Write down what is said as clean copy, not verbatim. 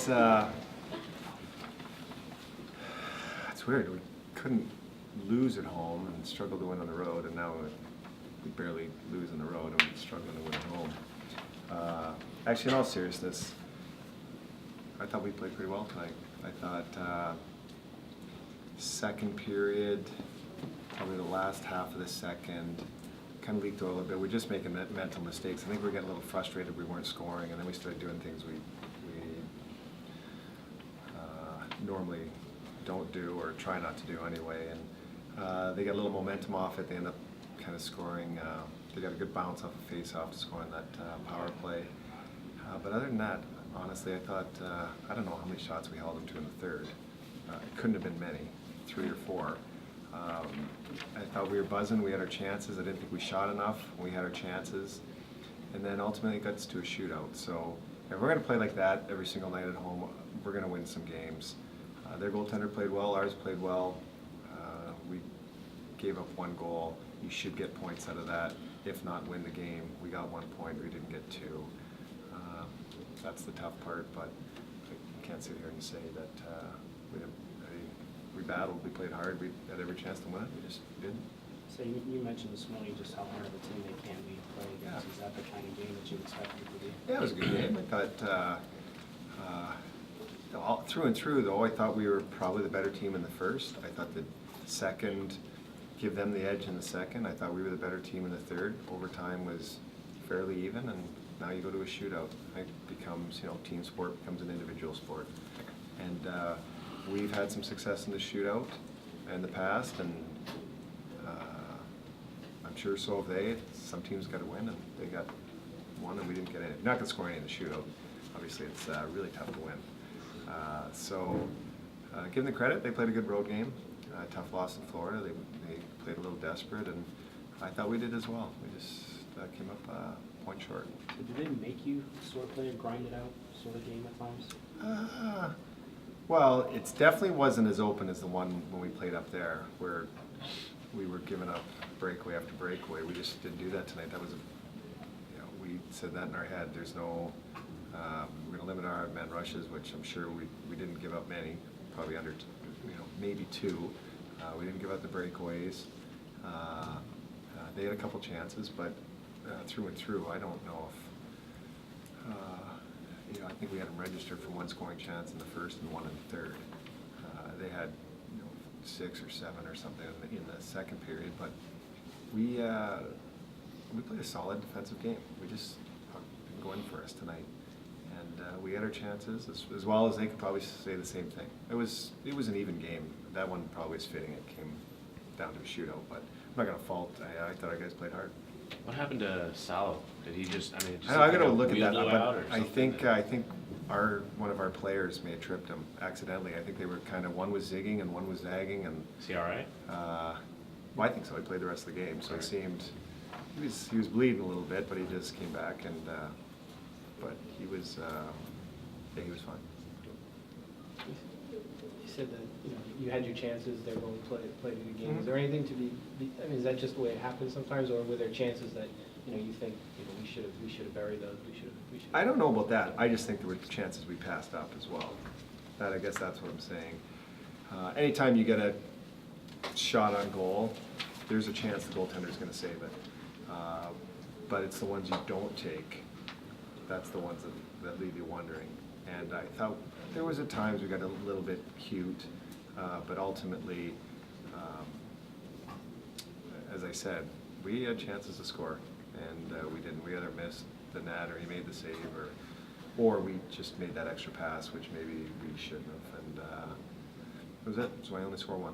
it's weird. We couldn't lose at home and struggled to win on the road, and now we barely lose on the road and we're struggling to win at home. Actually, in all seriousness, I thought we played pretty well tonight. I thought second period, probably the last half of the second, kind of leaked a little bit. We're just making mental mistakes. I think we were getting a little frustrated we weren't scoring, and then we started doing things we normally don't do or try not to do anyway. And they got a little momentum off it. They end up kind of scoring. They got a good bounce off a face-off to score on that power play. But other than that, honestly, I thought, I don't know how many shots we held them to in the third. It couldn't have been many, 3 or 4. I thought we were buzzing. We had our chances. I didn't think we shot enough. We had our chances. And then ultimately it got us to a shootout. So if we're going to play like that every single night at home, we're going to win some games. Their goaltender played well. Ours played well. We gave up 1 goal. You should get points out of that. If not, win the game. We got 1 point. We didn't get 2. That's the tough part, but I can't sit here and say that we battled, we played hard, we had every chance to win it, we just didn't. So you mentioned this morning just how hard of a team they can be to play against. Yeah. Is that the kind of game that you expected to be? Yeah, it was a good game. I thought, through and through though, I thought we were probably the better team in the first. I thought the second, give them the edge in the second. I thought we were the better team in the third. Overtime was fairly even, and now you go to a shootout. It becomes, team sport becomes an individual sport. And we've had some success in the shootout in the past, and I'm sure so have they. Some teams got to win, and they got 1, and we didn't get any. You're not going to score any in the shootout. Obviously, it's really tough to win. Give them the credit. They played a good road game. Tough loss in Florida. They played a little desperate, and I thought we did as well. We just came up a point short. So did they make you sort of play a grinded out sort of game at times? Well, it definitely wasn't as open as the one when we played up there, where we were giving up breakaway after breakaway. We just didn't do that tonight. That was, we said that in our head. There's no, we're going to limit our man rushes, which I'm sure we didn't give up many, probably under, maybe 2. We didn't give up the breakaways. They had a couple chances, but through and through, I don't know if, I think we had them registered for 1 scoring chance in the first and 1 in the third. They had 6 or 7 or something in the second period, but we played a solid defensive game. We just didn't go in for us tonight, and we had our chances as well as they could probably say the same thing. It was an even game. That one probably is fitting. It came down to a shootout, but I'm not going to fault. I thought our guys played hard. What happened to Salo? Did he just? I mean, I got to look at that. But I think one of our players may have tripped him accidentally. I think they were one was zigging and one was zagging, and. Is he all right? Well, I think so. He played the rest of the game, so it seemed he was bleeding a little bit, but he just came back, and but he was fine. You said that you had your chances. They were going to play a good game. Is there anything to be? I mean, is that just the way it happens sometimes, or were there chances that you think we should have buried those? We should. I don't know about that. I just think there were chances we passed up as well. I guess that's what I'm saying. Anytime you get a shot on goal, there's a chance the goaltender's going to save it. But it's the ones you don't take. That's the ones that leave you wondering. And I thought there was at times we got a little bit cute, but ultimately, as I said, we had chances to score, and we didn't. We either missed the net, or he made the save, or we just made that extra pass, which maybe we shouldn't have. And that was it. So I only scored 1.